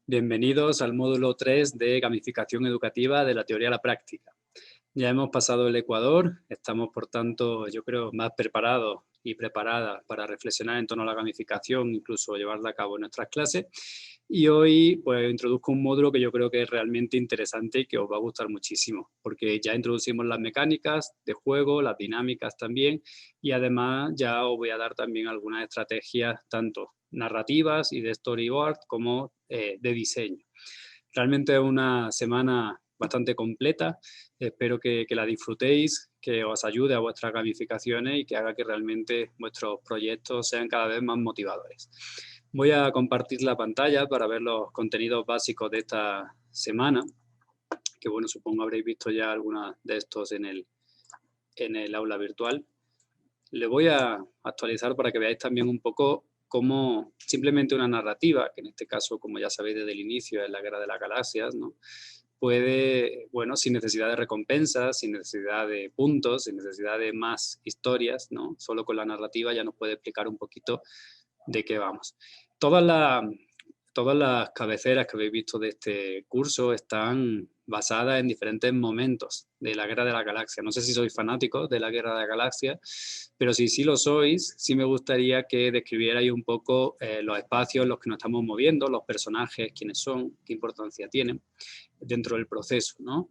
Bienvenidos al módulo 3 de gamificación educativa de la teoría a la práctica. Ya hemos pasado el Ecuador, estamos por tanto, yo creo, más preparados y preparadas para reflexionar en torno a la gamificación, incluso llevarla a cabo en nuestras clases. Y hoy pues introduzco un módulo que yo creo que es realmente interesante y que os va a gustar muchísimo, porque ya introducimos las mecánicas de juego, las dinámicas también, y además ya os voy a dar también algunas estrategias tanto narrativas y de storyboard como de diseño. Realmente es una semana bastante completa, espero que la disfrutéis, que os ayude a vuestras gamificaciones y que haga que realmente vuestros proyectos sean cada vez más motivadores. Voy a compartir la pantalla para ver los contenidos básicos de esta semana, que bueno, supongo habréis visto ya algunos de estos en el aula virtual. Le voy a actualizar para que veáis también un poco cómo simplemente una narrativa, que en este caso, como ya sabéis desde el inicio, es la Guerra de las Galaxias, ¿no? Puede, bueno, sin necesidad de recompensas, sin necesidad de puntos, sin necesidad de más historias, ¿no? Solo con la narrativa ya nos puede explicar un poquito de qué vamos. Todas las cabeceras que habéis visto de este curso están basadas en diferentes momentos de la Guerra de la Galaxia. No sé si sois fanáticos de la Guerra de la Galaxia, pero si sí lo sois, sí me gustaría que describierais un poco los espacios en los que nos estamos moviendo, los personajes, quiénes son, qué importancia tienen dentro del proceso, ¿no?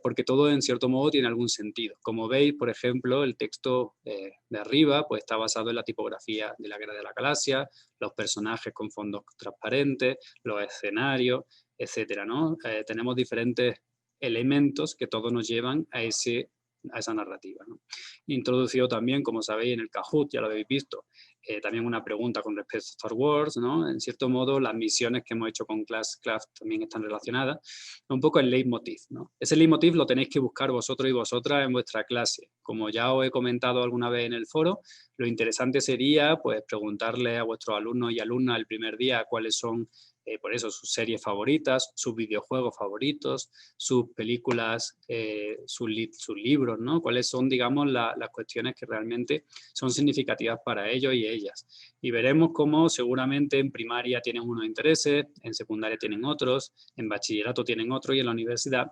Porque todo en cierto modo tiene algún sentido. Como veis, por ejemplo, el texto de arriba pues, está basado en la tipografía de la Guerra de la Galaxia, los personajes con fondos transparentes, los escenarios, etcétera, ¿no? Tenemos diferentes elementos que todos nos llevan a esa narrativa, ¿no? Introducido también, como sabéis, en el Kahoot, ya lo habéis visto, también una pregunta con respecto a Star Wars, ¿no? En cierto modo, las misiones que hemos hecho con Classcraft también están relacionadas. Un poco el leitmotiv, ¿no? Ese leitmotiv lo tenéis que buscar vosotros y vosotras en vuestra clase. Como ya os he comentado alguna vez en el foro, lo interesante sería pues, preguntarle a vuestros alumnos y alumnas el primer día cuáles son por eso sus series favoritas, sus videojuegos favoritos, sus películas, sus libros, ¿no? Cuáles son, digamos, las cuestiones que realmente son significativas para ellos y ellas. Y veremos cómo seguramente en primaria tienen unos intereses, en secundaria tienen otros, en bachillerato tienen otros y en la universidad,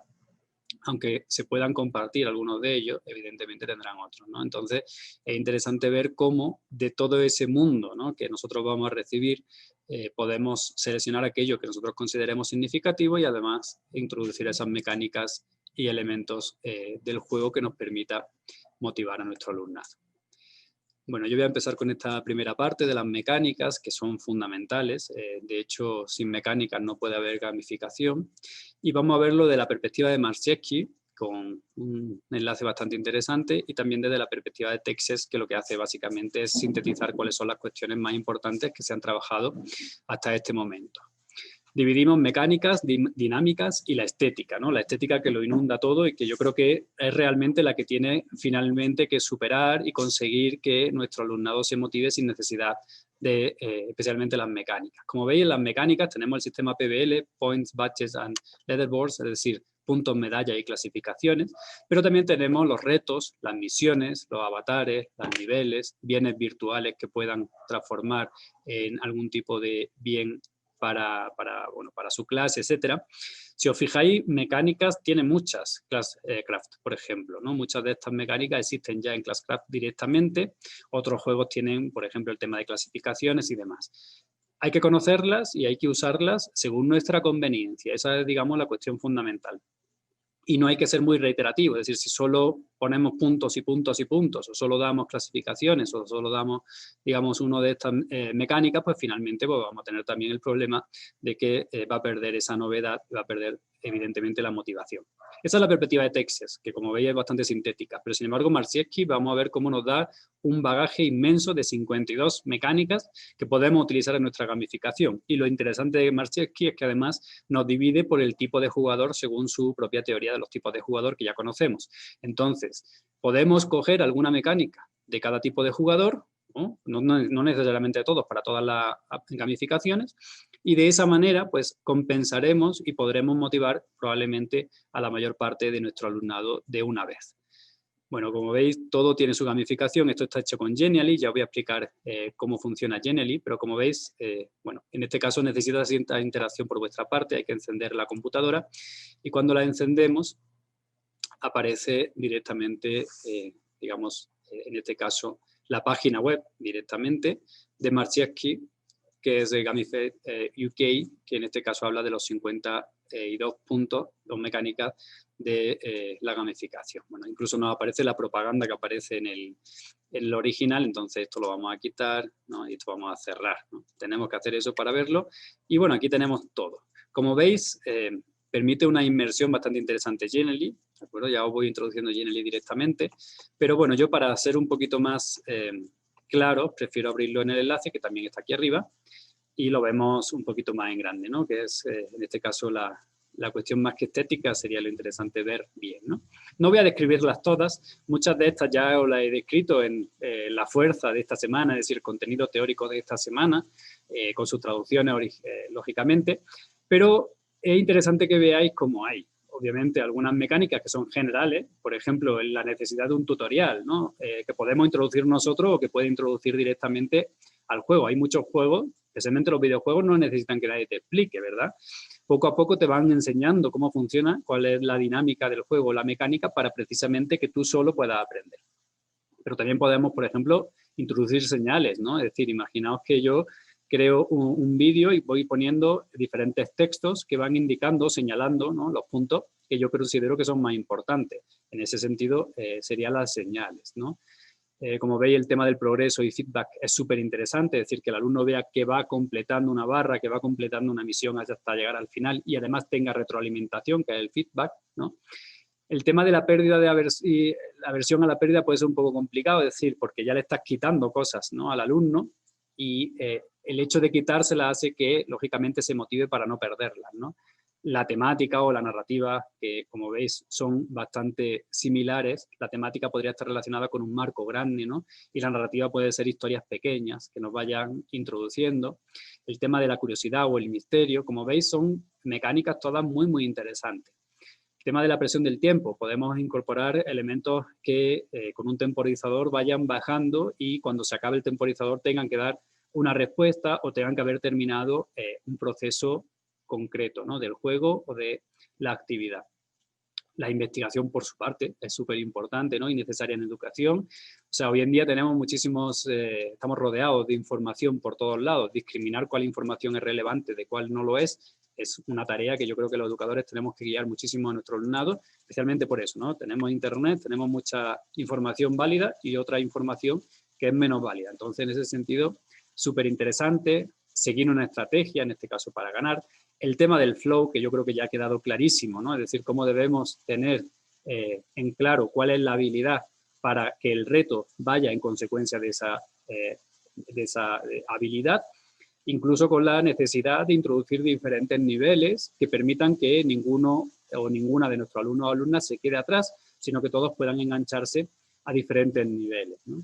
aunque se puedan compartir algunos de ellos, evidentemente tendrán otros, ¿no? Entonces, es interesante ver cómo de todo ese mundo, ¿no?, que nosotros vamos a recibir, podemos seleccionar aquello que nosotros consideremos significativo y además introducir esas mecánicas y elementos del juego que nos permita motivar a nuestro alumnado. Bueno, yo voy a empezar con esta primera parte de las mecánicas, que son fundamentales. De hecho, sin mecánicas no puede haber gamificación. Y vamos a verlo de la perspectiva de Marczewski, con un enlace bastante interesante, y también desde la perspectiva de Texas, que lo que hace básicamente es sintetizar cuáles son las cuestiones más importantes que se han trabajado hasta este momento. Dividimos mecánicas, dinámicas y la estética, ¿no? La estética que lo inunda todo y que yo creo que es realmente la que tiene finalmente que superar y conseguir que nuestro alumnado se motive sin necesidad de especialmente las mecánicas. Como veis, en las mecánicas tenemos el sistema PBL, Points, Badges and Leaderboards, es decir, puntos, medallas y clasificaciones, pero también tenemos los retos, las misiones, los avatares, los niveles, bienes virtuales que puedan transformar en algún tipo de bien para su clase, etcétera. Si os fijáis, mecánicas tiene muchas Classcraft, por ejemplo, ¿no? Muchas de estas mecánicas existen ya en Classcraft directamente, otros juegos tienen, por ejemplo, el tema de clasificaciones y demás. Hay que conocerlas y hay que usarlas según nuestra conveniencia. Esa es, digamos, la cuestión fundamental. Y no hay que ser muy reiterativo, es decir, si solo ponemos puntos y puntos y puntos, o solo damos clasificaciones, o solo damos, digamos, una de estas mecánicas, pues finalmente pues, vamos a tener también el problema de que va a perder esa novedad, va a perder evidentemente la motivación. Esa es la perspectiva de Texas, que como veis es bastante sintética, pero sin embargo Marczewski vamos a ver cómo nos da un bagaje inmenso de 52 mecánicas que podemos utilizar en nuestra gamificación. Y lo interesante de Marczewski es que además nos divide por el tipo de jugador según su propia teoría de los tipos de jugador que ya conocemos. Entonces, podemos coger alguna mecánica de cada tipo de jugador, no necesariamente todos, para todas las gamificaciones, y de esa manera pues compensaremos y podremos motivar probablemente a la mayor parte de nuestro alumnado de una vez. Bueno, como veis, todo tiene su gamificación. Esto está hecho con Genially. Ya os voy a explicar cómo funciona Genially, pero como veis, bueno, en este caso necesita cierta interacción por vuestra parte. Hay que encender la computadora y cuando la encendemos aparece directamente, digamos, en este caso, la página web directamente de Marcheschi, que es de Gamify UK, que en este caso habla de los 52 puntos, dos mecánicas de la gamificación. Bueno, incluso nos aparece la propaganda que aparece en el original, entonces esto lo vamos a quitar, ¿no? Y esto vamos a cerrar, ¿no? Tenemos que hacer eso para verlo. Y bueno, aquí tenemos todo. Como veis, permite una inmersión bastante interesante Genially, ¿de acuerdo? Ya os voy introduciendo Genially directamente, pero bueno, yo para ser un poquito más claro, prefiero abrirlo en el enlace, que también está aquí arriba, y lo vemos un poquito más en grande, ¿no? Que es, en este caso, la cuestión más que estética sería lo interesante ver bien, ¿no? No voy a describirlas todas, muchas de estas ya os las he descrito en la fuerza de esta semana, es decir, el contenido teórico de esta semana, con sus traducciones, lógicamente, pero es interesante que veáis cómo hay, obviamente, algunas mecánicas que son generales, por ejemplo, en la necesidad de un tutorial, ¿no? Que podemos introducir nosotros o que puede introducir directamente al juego. Hay muchos juegos, especialmente los videojuegos, no necesitan que nadie te explique, ¿verdad? Poco a poco te van enseñando cómo funciona, cuál es la dinámica del juego, la mecánica, para precisamente que tú solo puedas aprender. Pero también podemos, por ejemplo, introducir señales, ¿no? Es decir, imaginaos que yo creo un vídeo y voy poniendo diferentes textos que van indicando, señalando, ¿no? Los puntos que yo considero que son más importantes. En ese sentido, serían las señales, ¿no? Como veis, el tema del progreso y feedback es súper interesante, es decir, que el alumno vea que va completando una barra, que va completando una misión hasta llegar al final y además tenga retroalimentación, que es el feedback, ¿no? El tema de la pérdida de la aversión a la pérdida puede ser un poco complicado, es decir, porque ya le estás quitando cosas, ¿no? Al alumno y el hecho de quitárselas hace que, lógicamente, se motive para no perderlas, ¿no? La temática o la narrativa, que como veis son bastante similares, la temática podría estar relacionada con un marco grande, ¿no? Y la narrativa puede ser historias pequeñas que nos vayan introduciendo. El tema de la curiosidad o el misterio, como veis, son mecánicas todas muy, muy interesantes. El tema de la presión del tiempo, podemos incorporar elementos que con un temporizador vayan bajando y cuando se acabe el temporizador tengan que dar una respuesta o tengan que haber terminado un proceso concreto, ¿no? Del juego o de la actividad. La investigación, por su parte, es súper importante, ¿no? Y necesaria en educación. O sea, hoy en día tenemos muchísimos, estamos rodeados de información por todos lados. Discriminar cuál información es relevante de cuál no lo es una tarea que yo creo que los educadores tenemos que guiar muchísimo a nuestro alumnado, especialmente por eso, ¿no? Tenemos internet, tenemos mucha información válida y otra información que es menos válida. Entonces, en ese sentido, súper interesante seguir una estrategia, en este caso para ganar. El tema del flow, que yo creo que ya ha quedado clarísimo, ¿no? Es decir, cómo debemos tener en claro cuál es la habilidad para que el reto vaya en consecuencia de esa habilidad, incluso con la necesidad de introducir diferentes niveles que permitan que ninguno o ninguna de nuestros alumnos o alumnas se quede atrás, sino que todos puedan engancharse a diferentes niveles, ¿no?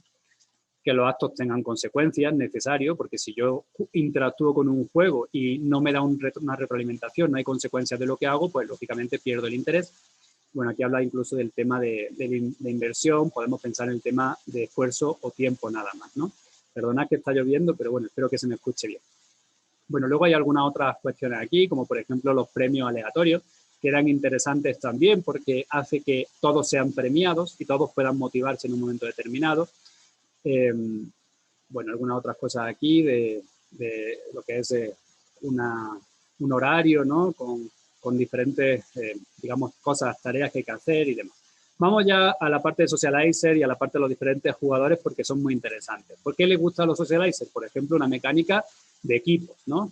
Que los actos tengan consecuencias, necesario, porque si yo interactúo con un juego y no me da una retroalimentación, no hay consecuencias de lo que hago, pues lógicamente pierdo el interés. Bueno, aquí habla incluso del tema de inversión, podemos pensar en el tema de esfuerzo o tiempo nada más, ¿no? Perdonad que está lloviendo, pero bueno, espero que se me escuche bien. Bueno, luego hay algunas otras cuestiones aquí, como por ejemplo los premios aleatorios, que eran interesantes también porque hace que todos sean premiados y todos puedan motivarse en un momento determinado. Bueno, algunas otras cosas aquí de lo que es un horario, ¿no? Con diferentes, digamos, cosas, tareas que hay que hacer y demás. Vamos ya a la parte de Socializer y a la parte de los diferentes jugadores porque son muy interesantes. ¿Por qué les gustan los Socializers? Por ejemplo, una mecánica de equipos, ¿no?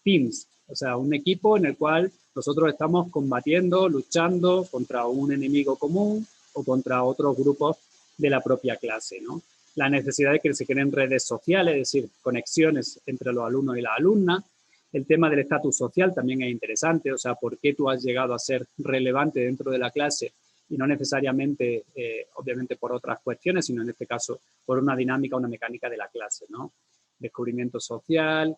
Teams, o sea, un equipo en el cual nosotros estamos combatiendo, luchando contra un enemigo común o contra otros grupos de la propia clase, ¿no? La necesidad de que se creen redes sociales, es decir, conexiones entre los alumnos y las alumnas. El tema del estatus social también es interesante, o sea, por qué tú has llegado a ser relevante dentro de la clase y no necesariamente, obviamente, por otras cuestiones, sino en este caso por una dinámica, una mecánica de la clase, ¿no? Descubrimiento social.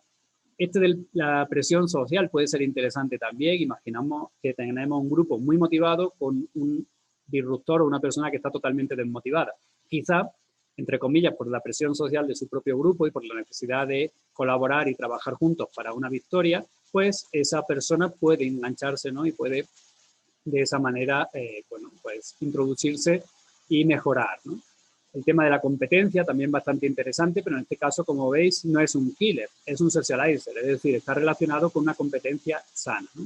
De la presión social puede ser interesante también. Imaginamos que tenemos un grupo muy motivado con un disruptor o una persona que está totalmente desmotivada. Quizá, entre comillas, por la presión social de su propio grupo y por la necesidad de colaborar y trabajar juntos para una victoria, pues esa persona puede engancharse, ¿no? Y puede de esa manera, bueno, pues introducirse y mejorar, ¿no? El tema de la competencia también bastante interesante, pero en este caso, como veis, no es un killer, es un socializer, es decir, está relacionado con una competencia sana, ¿no?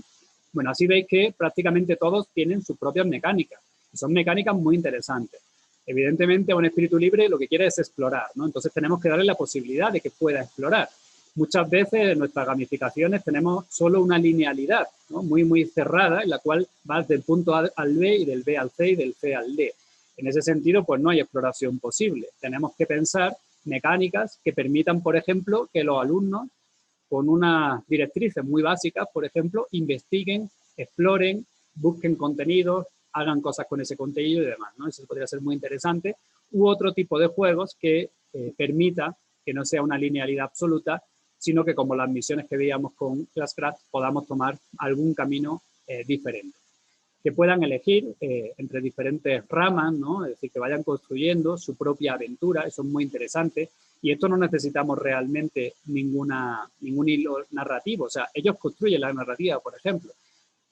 Bueno, así veis que prácticamente todos tienen sus propias mecánicas, y son mecánicas muy interesantes. Evidentemente, a un espíritu libre lo que quiere es explorar, ¿no? Entonces tenemos que darle la posibilidad de que pueda explorar. Muchas veces en nuestras gamificaciones tenemos solo una linealidad, ¿no? Muy cerrada, en la cual vas del punto A al B y del B al C y del C al D. En ese sentido, pues no hay exploración posible. Tenemos que pensar mecánicas que permitan, por ejemplo, que los alumnos, con unas directrices muy básicas, por ejemplo, investiguen, exploren, busquen contenidos, hagan cosas con ese contenido y demás, ¿no? Eso podría ser muy interesante. U otro tipo de juegos que permita que no sea una linealidad absoluta, sino que como las misiones que veíamos con Classcraft, podamos tomar algún camino diferente. Que puedan elegir entre diferentes ramas, ¿no? Es decir, que vayan construyendo su propia aventura, eso es muy interesante. Y esto no necesitamos realmente ningún hilo narrativo, o sea, ellos construyen la narrativa, por ejemplo.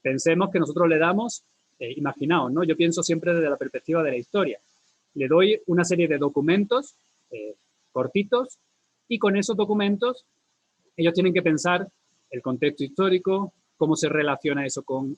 Pensemos que nosotros le damos, imaginaos, ¿no? Yo pienso siempre desde la perspectiva de la historia. Le doy una serie de documentos cortitos y con esos documentos ellos tienen que pensar el contexto histórico, cómo se relaciona eso con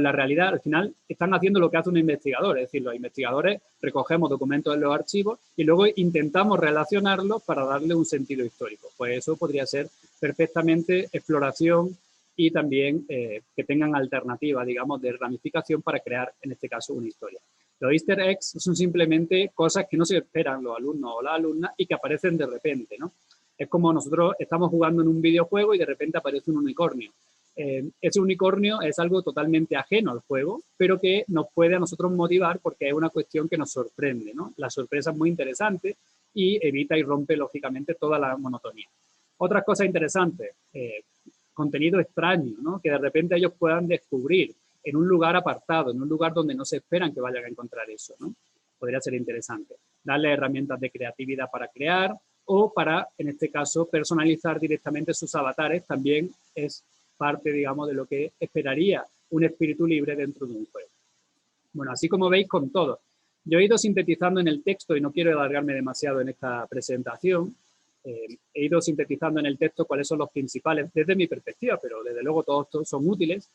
la realidad. Al final están haciendo lo que hace un investigador, es decir, los investigadores recogemos documentos en los archivos y luego intentamos relacionarlos para darle un sentido histórico. Pues eso podría ser perfectamente exploración y también que tengan alternativas, digamos, de ramificación para crear, en este caso, una historia. Los easter eggs son simplemente cosas que no se esperan los alumnos o las alumnas y que aparecen de repente, ¿no? Es como nosotros estamos jugando en un videojuego y de repente aparece un unicornio. Ese unicornio es algo totalmente ajeno al juego, pero que nos puede a nosotros motivar porque es una cuestión que nos sorprende, ¿no? La sorpresa es muy interesante y evita y rompe, lógicamente, toda la monotonía. Otras cosas interesantes, contenido extraño, ¿no? Que de repente ellos puedan descubrir en un lugar apartado, en un lugar donde no se esperan que vayan a encontrar eso, ¿no? Podría ser interesante. Darle herramientas de creatividad para crear o para, en este caso, personalizar directamente sus avatares también es parte, digamos, de lo que esperaría un espíritu libre dentro de un juego. Bueno, así como veis con todo. Yo he ido sintetizando en el texto y no quiero alargarme demasiado en esta presentación. He ido sintetizando en el texto cuáles son los principales, desde mi perspectiva, pero desde luego todos son útiles,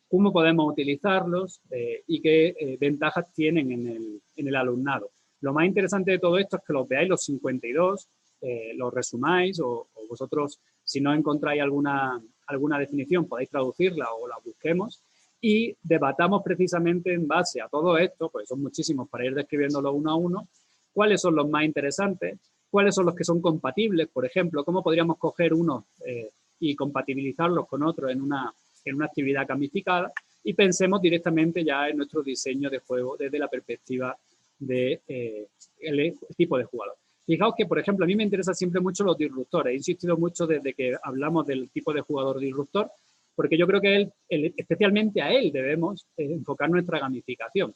cómo podemos utilizarlos y qué ventajas tienen en el alumnado. Lo más interesante de todo esto es que los veáis los 52, los resumáis o vosotros, si no encontráis alguna definición, podéis traducirla o la busquemos y debatamos precisamente en base a todo esto, pues son muchísimos para ir describiéndolo uno a uno, cuáles son los más interesantes, cuáles son los que son compatibles, por ejemplo, cómo podríamos coger unos y compatibilizarlos con otros en una actividad gamificada y pensemos directamente ya en nuestro diseño de juego desde la perspectiva del tipo de jugador. Fijaos que, por ejemplo, a mí me interesan siempre mucho los disruptores. He insistido mucho desde que hablamos del tipo de jugador disruptor, porque yo creo que especialmente a él debemos enfocar nuestra gamificación.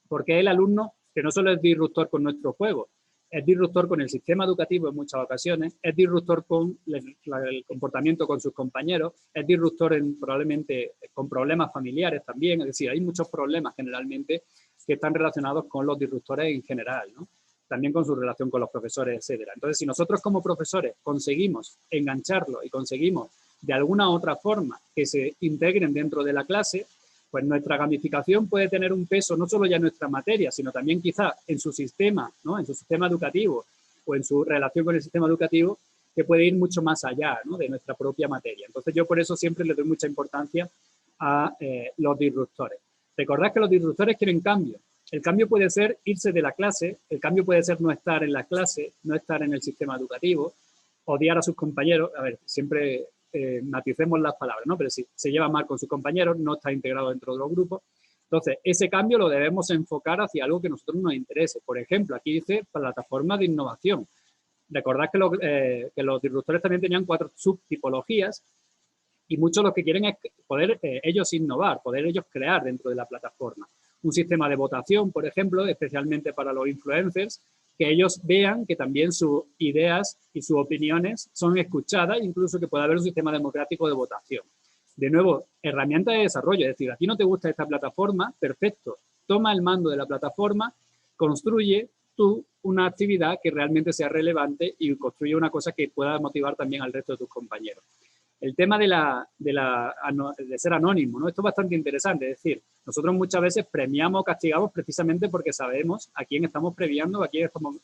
Porque es el alumno que no solo es disruptor con nuestro juego, es disruptor con el sistema educativo en muchas ocasiones, es disruptor con el comportamiento con sus compañeros, es disruptor probablemente con problemas familiares también, es decir, hay muchos problemas generalmente que están relacionados con los disruptores en general, ¿no? También con su relación con los profesores, etcétera. Entonces, si nosotros como profesores conseguimos engancharlo y conseguimos de alguna u otra forma que se integren dentro de la clase, pues nuestra gamificación puede tener un peso no solo ya en nuestra materia, sino también quizá en su sistema, ¿no? En su sistema educativo o en su relación con el sistema educativo, que puede ir mucho más allá, ¿no? De nuestra propia materia. Entonces yo por eso siempre le doy mucha importancia a los disruptores. Recordad que los disruptores quieren cambio. El cambio puede ser irse de la clase, el cambio puede ser no estar en la clase, no estar en el sistema educativo, odiar a sus compañeros. A ver, siempre maticemos las palabras, ¿no? Pero si se lleva mal con sus compañeros, no está integrado dentro de los grupos. Entonces, ese cambio lo debemos enfocar hacia algo que a nosotros nos interese. Por ejemplo, aquí dice plataformas de innovación. Recordad que los disruptores también tenían 4 subtipologías y muchos lo que quieren es poder ellos innovar, poder ellos crear dentro de la plataforma. un sistema de votación, por ejemplo, especialmente para los influencers, que ellos vean que también sus ideas y sus opiniones son escuchadas, incluso que pueda haber un sistema democrático de votación. De nuevo, herramienta de desarrollo, es decir, a ti no te gusta esta plataforma, perfecto, toma el mando de la plataforma, construye tú una actividad que realmente sea relevante y construye una cosa que pueda motivar también al resto de tus compañeros. El tema de ser anónimo, ¿no? Esto es bastante interesante, es decir, nosotros muchas veces premiamos o castigamos precisamente porque sabemos a quién estamos premiando o a quién estamos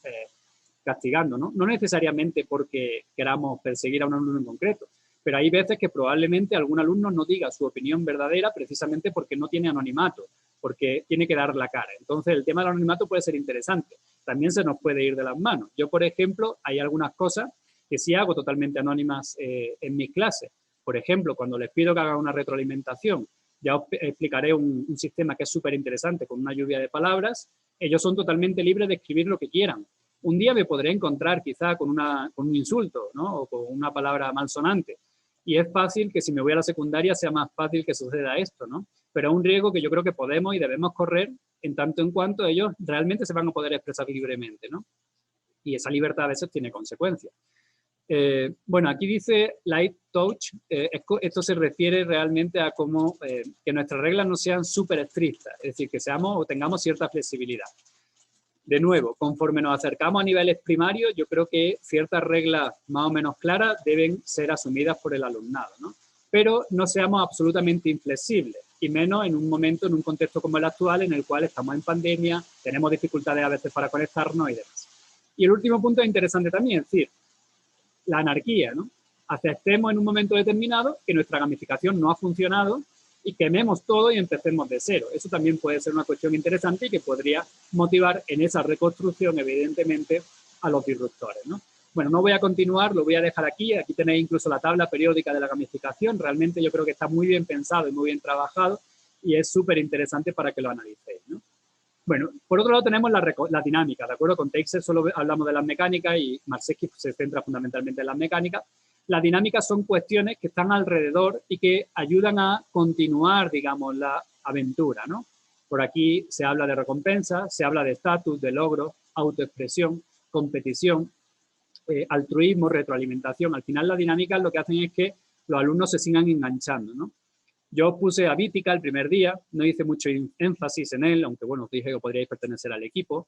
castigando, ¿no? No necesariamente porque queramos perseguir a un alumno en concreto, pero hay veces que probablemente algún alumno no diga su opinión verdadera precisamente porque no tiene anonimato, porque tiene que dar la cara. Entonces, el tema del anonimato puede ser interesante. También se nos puede ir de las manos. Yo, por ejemplo, hay algunas cosas que sí hago totalmente anónimas en mis clases. Por ejemplo, cuando les pido que hagan una retroalimentación, ya os explicaré un sistema que es súper interesante con una lluvia de palabras. Ellos son totalmente libres de escribir lo que quieran. Un día me podré encontrar quizá con un insulto, ¿no? O con una palabra malsonante. Y es fácil que si me voy a la secundaria sea más fácil que suceda esto, ¿no? Pero es un riesgo que yo creo que podemos y debemos correr en tanto en cuanto ellos realmente se van a poder expresar libremente, ¿no? Y esa libertad a veces tiene consecuencias. Bueno, aquí dice light touch, esto se refiere realmente a cómo que nuestras reglas no sean súper estrictas, es decir, que seamos o tengamos cierta flexibilidad. De nuevo, conforme nos acercamos a niveles primarios, yo creo que ciertas reglas más o menos claras deben ser asumidas por el alumnado, ¿no? Pero no seamos absolutamente inflexibles, y menos en un momento, en un contexto como el actual, en el cual estamos en pandemia, tenemos dificultades a veces para conectarnos y demás. Y el último punto es interesante también, es decir, la anarquía, ¿no? Aceptemos en un momento determinado que nuestra gamificación no ha funcionado y quememos todo y empecemos de cero. Eso también puede ser una cuestión interesante y que podría motivar en esa reconstrucción, evidentemente, a los disruptores, ¿no? Bueno, no voy a continuar, lo voy a dejar aquí. Aquí tenéis incluso la tabla periódica de la gamificación. Realmente yo creo que está muy bien pensado y muy bien trabajado y es súper interesante para que lo analicéis, ¿no? Bueno, por otro lado tenemos la dinámica, ¿de acuerdo? Con Teixeira solo hablamos de las mecánicas y Marczewski se centra fundamentalmente en las mecánicas. Las dinámicas son cuestiones que están alrededor y que ayudan a continuar, digamos, la aventura, ¿no? Por aquí se habla de recompensa, se habla de estatus, de logro, autoexpresión, competición, altruismo, retroalimentación. Al final las dinámicas lo que hacen es que los alumnos se sigan enganchando, ¿no? Yo puse a Vítica el primer día, no hice mucho énfasis en él, aunque bueno, os dije que podríais pertenecer al equipo,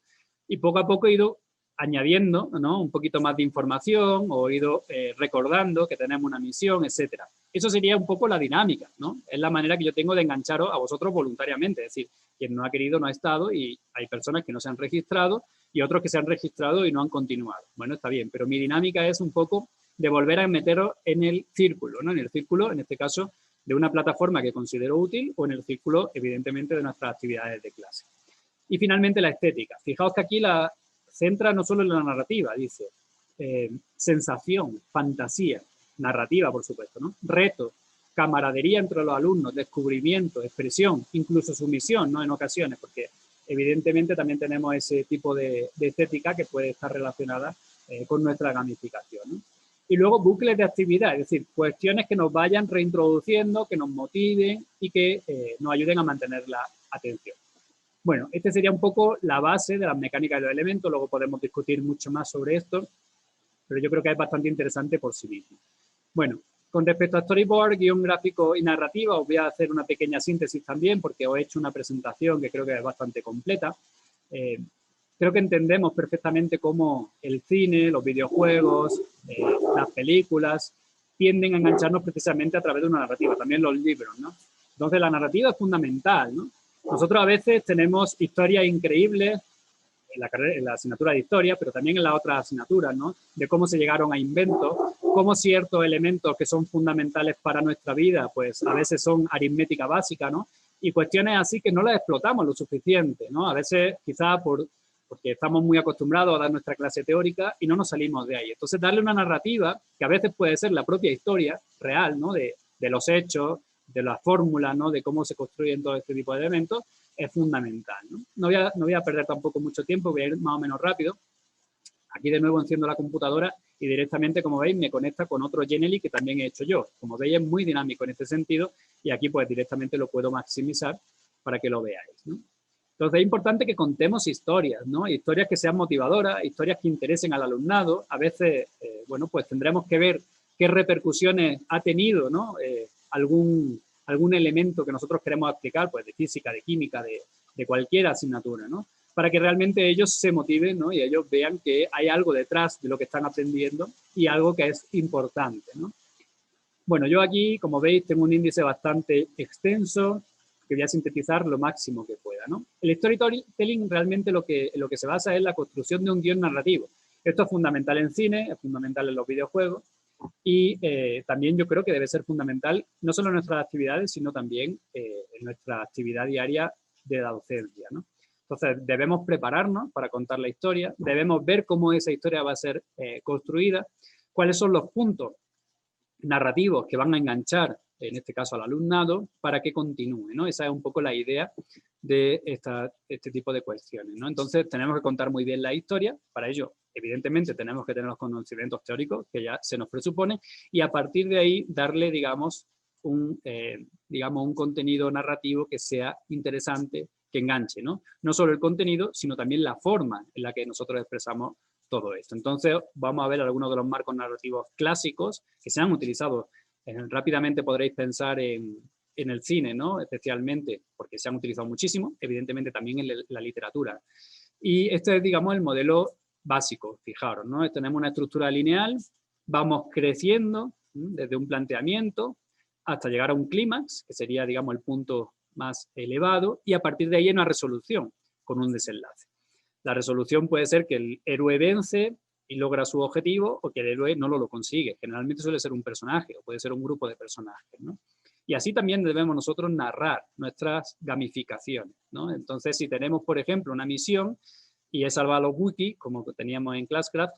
y poco a poco he ido añadiendo, ¿no?, un poquito más de información, o he ido recordando que tenemos una misión, etcétera. Eso sería un poco la dinámica, ¿no? Es la manera que yo tengo de engancharos a vosotros voluntariamente, es decir, quien no ha querido no ha estado y hay personas que no se han registrado y otros que se han registrado y no han continuado. Bueno, está bien, pero mi dinámica es un poco de volver a meteros en el círculo, ¿no? En el círculo, en este caso, de una plataforma que considero útil o en el círculo, evidentemente, de nuestras actividades de clase. Y finalmente la estética. Fijaos que aquí la centra no solo en la narrativa, dice sensación, fantasía, narrativa, por supuesto, ¿no? Reto, camaradería entre los alumnos, descubrimiento, expresión, incluso sumisión, ¿no? En ocasiones, porque evidentemente también tenemos ese tipo de estética que puede estar relacionada con nuestra gamificación, ¿no? Y luego bucles de actividad, es decir, cuestiones que nos vayan reintroduciendo, que nos motiven y que nos ayuden a mantener la atención. Bueno, este sería un poco la base de las mecánicas de los elementos, luego podemos discutir mucho más sobre esto, pero yo creo que es bastante interesante por sí mismo. Bueno, con respecto a storyboard, guión gráfico y narrativa, os voy a hacer una pequeña síntesis también, porque os he hecho una presentación que creo que es bastante completa. Creo que entendemos perfectamente cómo el cine, los videojuegos, las películas, tienden a engancharnos precisamente a través de una narrativa, también los libros, ¿no? Entonces, la narrativa es fundamental, ¿no? Nosotros a veces tenemos historias increíbles en la asignatura de historia, pero también en las otras asignaturas, ¿no? De cómo se llegaron a inventos, cómo ciertos elementos que son fundamentales para nuestra vida, pues a veces son aritmética básica, ¿no? Y cuestiones así que no las explotamos lo suficiente, ¿no? A veces quizás porque estamos muy acostumbrados a dar nuestra clase teórica y no nos salimos de ahí. Entonces, darle una narrativa, que a veces puede ser la propia historia real, ¿no? De los hechos, de las fórmulas, ¿no? De cómo se construyen todo este tipo de elementos, es fundamental, ¿no? No voy a perder tampoco mucho tiempo, voy a ir más o menos rápido. Aquí de nuevo enciendo la computadora y directamente, como veis, me conecta con otro Genially que también he hecho yo. Como veis, es muy dinámico en este sentido y aquí pues directamente lo puedo maximizar para que lo veáis, ¿no? Entonces es importante que contemos historias, ¿no? Historias que sean motivadoras, historias que interesen al alumnado. A veces, bueno, pues tendremos que ver qué repercusiones ha tenido, ¿no? Algún elemento que nosotros queremos aplicar, pues de física, de química, de cualquier asignatura, ¿no? Para que realmente ellos se motiven, ¿no? Y ellos vean que hay algo detrás de lo que están aprendiendo y algo que es importante, ¿no? Bueno, yo aquí, como veis, tengo un índice bastante extenso que voy a sintetizar lo máximo que pueda, ¿no? El storytelling realmente lo que se basa es la construcción de un guión narrativo. Esto es fundamental en cine, es fundamental en los videojuegos y también yo creo que debe ser fundamental no solo en nuestras actividades, sino también en nuestra actividad diaria de la docencia, ¿no? Entonces, debemos prepararnos para contar la historia, debemos ver cómo esa historia va a ser construida, cuáles son los puntos narrativos que van a enganchar, en este caso al alumnado, para que continúe, ¿no? Esa es un poco la idea de este tipo de cuestiones, ¿no? Entonces, tenemos que contar muy bien la historia, para ello, evidentemente, tenemos que tener los conocimientos teóricos que ya se nos presupone, y a partir de ahí darle, digamos, un contenido narrativo que sea interesante, que enganche, ¿no? No solo el contenido, sino también la forma en la que nosotros expresamos todo esto. Entonces, vamos a ver algunos de los marcos narrativos clásicos que se han utilizado. Rápidamente podréis pensar en el cine, ¿no? Especialmente, porque se han utilizado muchísimo, evidentemente también en la literatura. Y este es, digamos, el modelo básico, fijaros, ¿no? Tenemos una estructura lineal, vamos creciendo desde un planteamiento hasta llegar a un clímax, que sería, digamos, el punto más elevado, y a partir de ahí hay una resolución con un desenlace. La resolución puede ser que el héroe vence y logra su objetivo o que el héroe no lo consigue. Generalmente suele ser un personaje o puede ser un grupo de personajes, ¿no? Y así también debemos nosotros narrar nuestras gamificaciones, ¿no? Entonces, si tenemos, por ejemplo, una misión y es salvar a los wiki, como teníamos en Classcraft,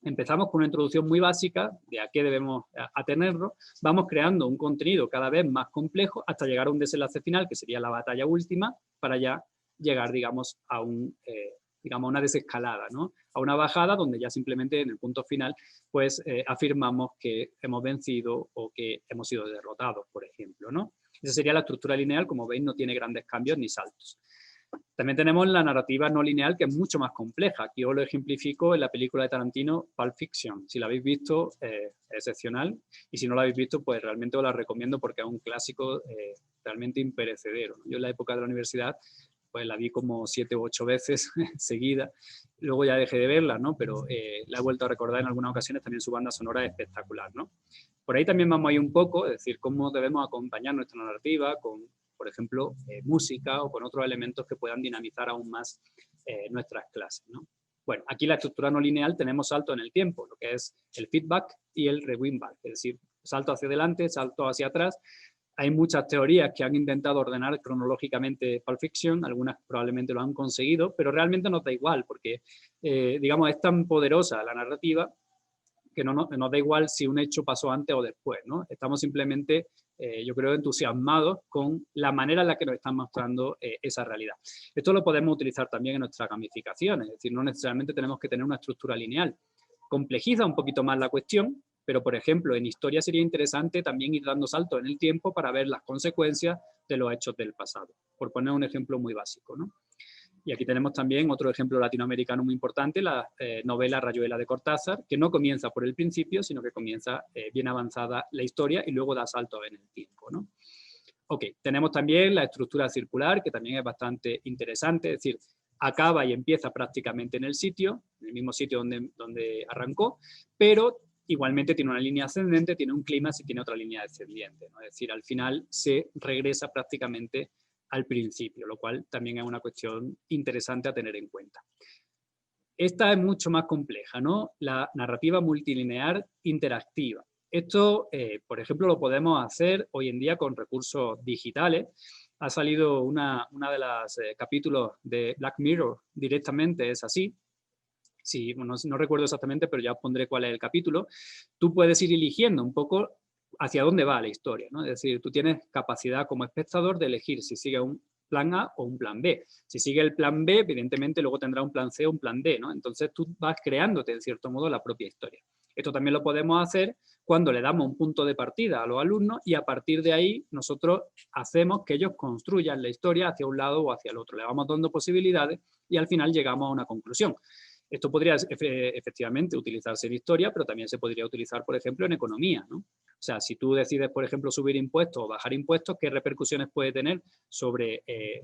empezamos con una introducción muy básica de a qué debemos atenernos, vamos creando un contenido cada vez más complejo hasta llegar a un desenlace final, que sería la batalla última, para ya llegar, digamos, a una desescalada, ¿no? A una bajada donde ya simplemente en el punto final pues afirmamos que hemos vencido o que hemos sido derrotados, por ejemplo, ¿no? Esa sería la estructura lineal, como veis no tiene grandes cambios ni saltos. También tenemos la narrativa no lineal, que es mucho más compleja. Aquí os lo ejemplifico en la película de Tarantino, Pulp Fiction. Si la habéis visto, es excepcional. Y si no la habéis visto, pues realmente os la recomiendo porque es un clásico realmente imperecedero. Yo en la época de la universidad pues la vi como 7 u 8 veces seguida. Luego ya dejé de verla, ¿no? Pero la he vuelto a recordar en algunas ocasiones, también su banda sonora es espectacular, ¿no? Por ahí también vamos a ir un poco, es decir, cómo debemos acompañar nuestra narrativa con, por ejemplo, música o con otros elementos que puedan dinamizar aún más nuestras clases, ¿no? Bueno, aquí la estructura no lineal tenemos salto en el tiempo, lo que es el feedback y el rewind back, es decir, salto hacia adelante, salto hacia atrás. Hay muchas teorías que han intentado ordenar cronológicamente Pulp Fiction, algunas probablemente lo han conseguido, pero realmente nos da igual, porque, digamos, es tan poderosa la narrativa que no nos da igual si un hecho pasó antes o después, ¿no? Estamos simplemente, yo creo, entusiasmados con la manera en la que nos están mostrando esa realidad. Esto lo podemos utilizar también en nuestras gamificaciones, es decir, no necesariamente tenemos que tener una estructura lineal. Complejiza un poquito más la cuestión, pero, por ejemplo, en historia sería interesante también ir dando saltos en el tiempo para ver las consecuencias de los hechos del pasado, por poner un ejemplo muy básico, ¿no? Y aquí tenemos también otro ejemplo latinoamericano muy importante, la novela Rayuela de Cortázar, que no comienza por el principio, sino que comienza bien avanzada la historia y luego da saltos en el tiempo, ¿no? Ok, tenemos también la estructura circular, que también es bastante interesante, es decir, acaba y empieza prácticamente en el mismo sitio donde arrancó, pero igualmente tiene una línea ascendente, tiene un clímax y tiene otra línea descendiente, ¿no? Es decir, al final se regresa prácticamente al principio, lo cual también es una cuestión interesante a tener en cuenta. Esta es mucho más compleja, ¿no? La narrativa multilineal interactiva. Esto, por ejemplo, lo podemos hacer hoy en día con recursos digitales. Ha salido una de las capítulos de Black Mirror directamente, es así. Sí, bueno, no recuerdo exactamente, pero ya os pondré cuál es el capítulo. Tú puedes ir eligiendo un poco hacia dónde va la historia, ¿no? Es decir, tú tienes capacidad como espectador de elegir si sigue un plan A o un plan B. Si sigue el plan B, evidentemente luego tendrá un plan C o un plan D, ¿no? Entonces tú vas creándote, en cierto modo, la propia historia. Esto también lo podemos hacer cuando le damos un punto de partida a los alumnos y a partir de ahí nosotros hacemos que ellos construyan la historia hacia un lado o hacia el otro. Le vamos dando posibilidades y al final llegamos a una conclusión. Esto podría efectivamente utilizarse en historia, pero también se podría utilizar, por ejemplo, en economía, ¿no? O sea, si tú decides, por ejemplo, subir impuestos o bajar impuestos, ¿qué repercusiones puede tener sobre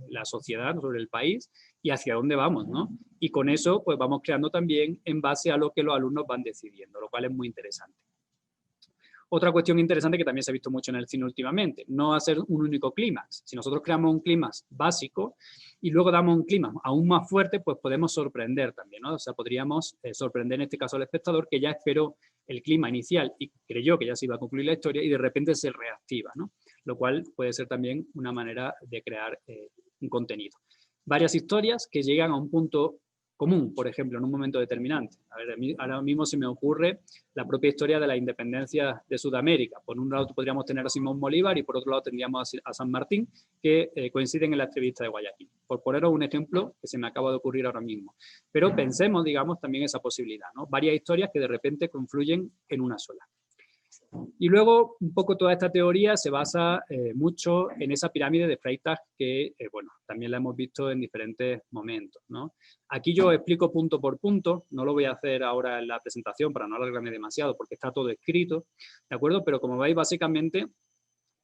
la sociedad, sobre el país y hacia dónde vamos, ¿no? Y con eso, pues vamos creando también en base a lo que los alumnos van decidiendo, lo cual es muy interesante. Otra cuestión interesante que también se ha visto mucho en el cine últimamente, no hacer un único clímax. Si nosotros creamos un clímax básico y luego damos un clímax aún más fuerte, pues podemos sorprender también, ¿no? O sea, podríamos sorprender en este caso al espectador que ya esperó el clima inicial y creyó que ya se iba a concluir la historia y de repente se reactiva, ¿no? Lo cual puede ser también una manera de crear un contenido. Varias historias que llegan a un punto común, por ejemplo, en un momento determinante. A ver, a mí ahora mismo se me ocurre la propia historia de la independencia de Sudamérica. Por un lado podríamos tener a Simón Bolívar y por otro lado tendríamos a San Martín, que coinciden en la entrevista de Guayaquil. Por poneros un ejemplo que se me acaba de ocurrir ahora mismo. Pero pensemos, digamos, también esa posibilidad, ¿no? Varias historias que de repente confluyen en una sola. Y luego, un poco toda esta teoría se basa mucho en esa pirámide de Freytag que, bueno, también la hemos visto en diferentes momentos, ¿no? Aquí yo explico punto por punto, no lo voy a hacer ahora en la presentación para no alargarme demasiado porque está todo escrito, ¿de acuerdo? Pero como veis, básicamente,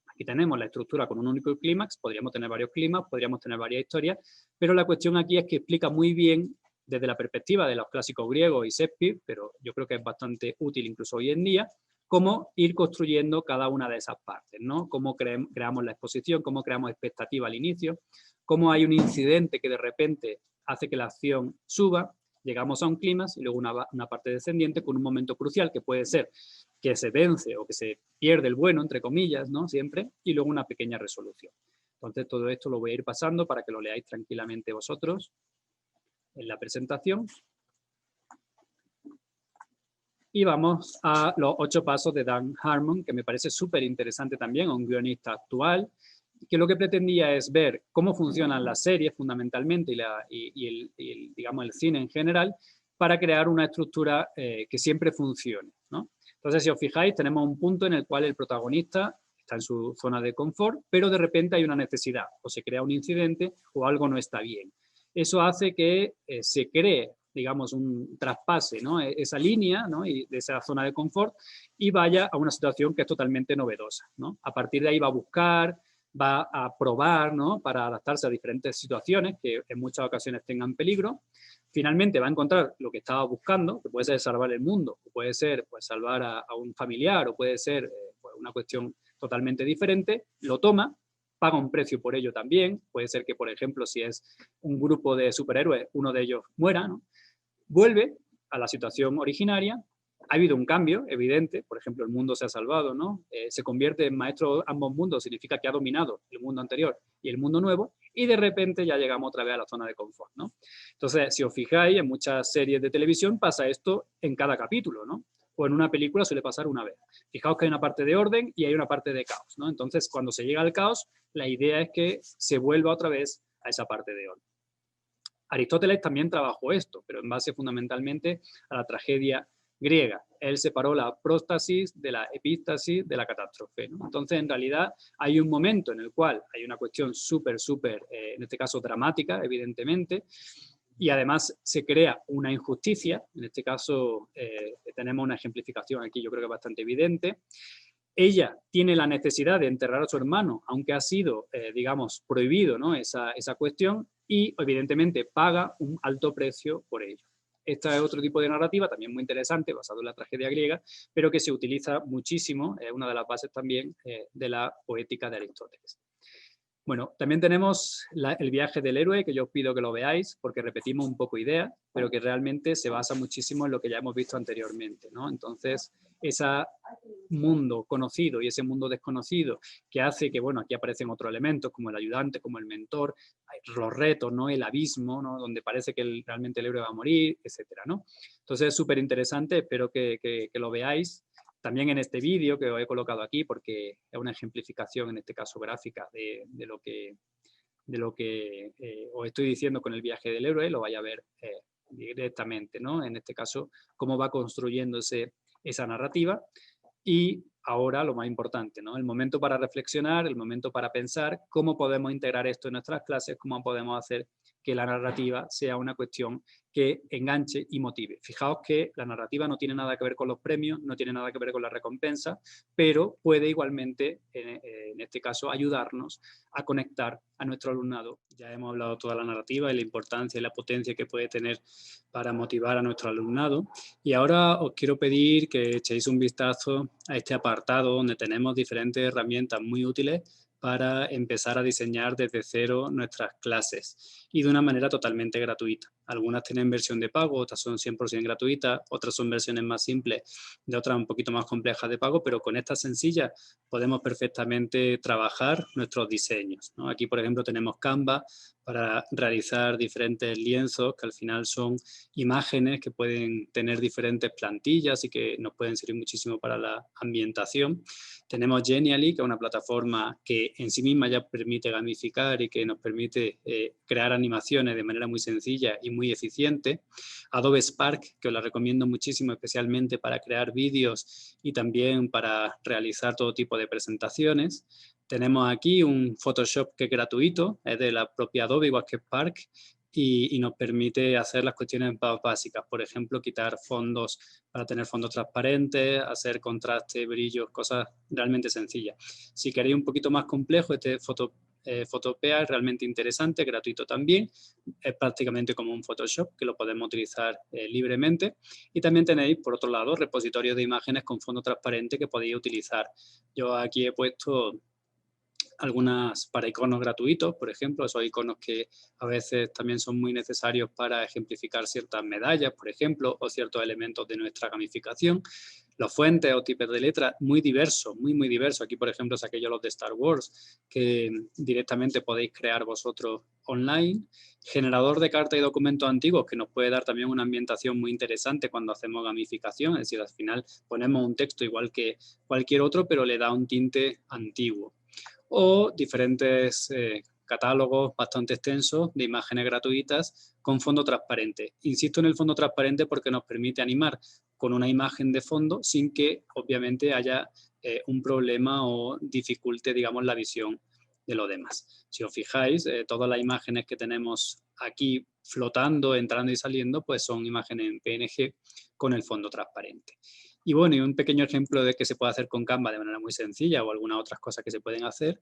aquí tenemos la estructura con un único clímax, podríamos tener varios clímax, podríamos tener varias historias, pero la cuestión aquí es que explica muy bien desde la perspectiva de los clásicos griegos y Shakespeare, pero yo creo que es bastante útil incluso hoy en día, cómo ir construyendo cada una de esas partes, ¿no? Cómo creamos la exposición, cómo creamos expectativa al inicio, cómo hay un incidente que de repente hace que la acción suba, llegamos a un clímax y luego una parte descendiente con un momento crucial que puede ser que se vence o que se pierde el bueno, entre comillas, ¿no? Siempre, y luego una pequeña resolución. Entonces todo esto lo voy a ir pasando para que lo leáis tranquilamente vosotros en la presentación. Y vamos a los 8 pasos de Dan Harmon, que me parece súper interesante también, un guionista actual, que lo que pretendía es ver cómo funcionan las series fundamentalmente digamos, el cine en general para crear una estructura que siempre funcione, ¿no? Entonces, si os fijáis, tenemos un punto en el cual el protagonista está en su zona de confort, pero de repente hay una necesidad, o se crea un incidente o algo no está bien. Eso hace que se cree, digamos, un traspase, ¿no? Esa línea, ¿no? Y de esa zona de confort y vaya a una situación que es totalmente novedosa, ¿no? A partir de ahí va a buscar, va a probar, ¿no? Para adaptarse a diferentes situaciones que en muchas ocasiones tengan peligro. Finalmente va a encontrar lo que estaba buscando, que puede ser salvar el mundo, o puede ser pues, salvar a un familiar, o puede ser pues, una cuestión totalmente diferente, lo toma, paga un precio por ello también, puede ser que, por ejemplo, si es un grupo de superhéroes, uno de ellos muera, ¿no? Vuelve a la situación originaria, ha habido un cambio evidente, por ejemplo, el mundo se ha salvado, ¿no? Se convierte en maestro de ambos mundos, significa que ha dominado el mundo anterior y el mundo nuevo, y de repente ya llegamos otra vez a la zona de confort, ¿no? Entonces, si os fijáis, en muchas series de televisión pasa esto en cada capítulo, ¿no? O en una película suele pasar una vez. Fijaos que hay una parte de orden y hay una parte de caos, ¿no? Entonces, cuando se llega al caos, la idea es que se vuelva otra vez a esa parte de orden. Aristóteles también trabajó esto, pero en base fundamentalmente a la tragedia griega. Él separó la próstasis de la epístasis de la catástrofe, ¿no? Entonces, en realidad, hay un momento en el cual hay una cuestión súper, en este caso dramática, evidentemente, y además se crea una injusticia, en este caso tenemos una ejemplificación aquí, yo creo que bastante evidente. Ella tiene la necesidad de enterrar a su hermano, aunque ha sido, digamos, prohibido, ¿no? esa cuestión, y evidentemente paga un alto precio por ello. Esta es otro tipo de narrativa, también muy interesante, basado en la tragedia griega, pero que se utiliza muchísimo, es una de las bases también de la poética de Aristóteles. Bueno, también tenemos el viaje del héroe, que yo os pido que lo veáis, porque repetimos un poco ideas, pero que realmente se basa muchísimo en lo que ya hemos visto anteriormente, ¿no? Entonces, ese mundo conocido y ese mundo desconocido que hace que, bueno, aquí aparecen otros elementos como el ayudante, como el mentor, los retos, ¿no? El abismo, ¿no? Donde parece que realmente el héroe va a morir, etcétera, ¿no? Entonces, es súper interesante, espero que lo veáis. También en este vídeo que os he colocado aquí, porque es una ejemplificación, en este caso gráfica, de lo que os estoy diciendo con el viaje del héroe, lo vais a ver directamente, ¿no? En este caso, cómo va construyéndose esa narrativa. Y ahora lo más importante, ¿no? El momento para reflexionar, el momento para pensar cómo podemos integrar esto en nuestras clases, cómo podemos hacer que la narrativa sea una cuestión que enganche y motive. Fijaos que la narrativa no tiene nada que ver con los premios, no tiene nada que ver con la recompensa, pero puede igualmente, en este caso, ayudarnos a conectar a nuestro alumnado. Ya hemos hablado de toda la narrativa y la importancia y la potencia que puede tener para motivar a nuestro alumnado. Y ahora os quiero pedir que echéis un vistazo a este apartado donde tenemos diferentes herramientas muy útiles para empezar a diseñar desde cero nuestras clases y de una manera totalmente gratuita. Algunas tienen versión de pago, otras son 100% gratuitas, otras son versiones más simples, de otras un poquito más complejas de pago, pero con estas sencillas podemos perfectamente trabajar nuestros diseños, ¿no? Aquí, por ejemplo, tenemos Canva para realizar diferentes lienzos que al final son imágenes que pueden tener diferentes plantillas y que nos pueden servir muchísimo para la ambientación. Tenemos Genially, que es una plataforma que en sí misma ya permite gamificar y que nos permite crear animaciones de manera muy sencilla y muy eficiente. Adobe Spark, que os la recomiendo muchísimo, especialmente para crear vídeos y también para realizar todo tipo de presentaciones. Tenemos aquí un Photoshop que es gratuito, es de la propia Adobe, igual que Spark, y nos permite hacer las cuestiones más básicas. Por ejemplo, quitar fondos para tener fondos transparentes, hacer contraste, brillos, cosas realmente sencillas. Si queréis un poquito más complejo, este Photopea es realmente interesante, gratuito también. Es prácticamente como un Photoshop que lo podemos utilizar libremente. Y también tenéis, por otro lado, repositorios de imágenes con fondo transparente que podéis utilizar. Yo aquí he puesto algunas para iconos gratuitos, por ejemplo, esos iconos que a veces también son muy necesarios para ejemplificar ciertas medallas, por ejemplo, o ciertos elementos de nuestra gamificación. Los fuentes o tipos de letras muy diversos, muy diversos. Aquí, por ejemplo, saqué yo los de Star Wars, que directamente podéis crear vosotros online. Generador de cartas y documentos antiguos, que nos puede dar también una ambientación muy interesante cuando hacemos gamificación, es decir, al final ponemos un texto igual que cualquier otro, pero le da un tinte antiguo. O diferentes catálogos bastante extensos de imágenes gratuitas con fondo transparente. Insisto en el fondo transparente porque nos permite animar con una imagen de fondo sin que obviamente haya un problema o dificulte, digamos, la visión de lo demás. Si os fijáis, todas las imágenes que tenemos aquí flotando, entrando y saliendo, pues son imágenes en PNG con el fondo transparente. Y bueno, y un pequeño ejemplo de que se puede hacer con Canva de manera muy sencilla o algunas otras cosas que se pueden hacer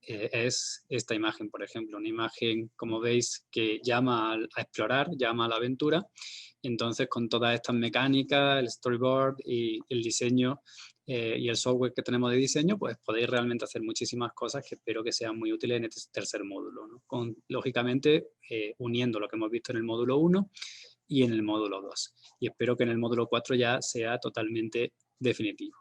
es esta imagen, por ejemplo, una imagen, como veis, que llama a explorar, llama a la aventura. Entonces, con todas estas mecánicas, el storyboard y el diseño y el software que tenemos de diseño, pues podéis realmente hacer muchísimas cosas que espero que sean muy útiles en este tercer módulo, ¿no? Lógicamente, uniendo lo que hemos visto en el módulo 1 y en el módulo 2. Y espero que en el módulo 4 ya sea totalmente definitivo.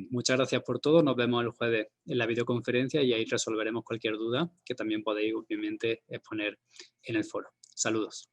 Muchas gracias por todo. Nos vemos el jueves en la videoconferencia y ahí resolveremos cualquier duda que también podéis obviamente exponer en el foro. Saludos.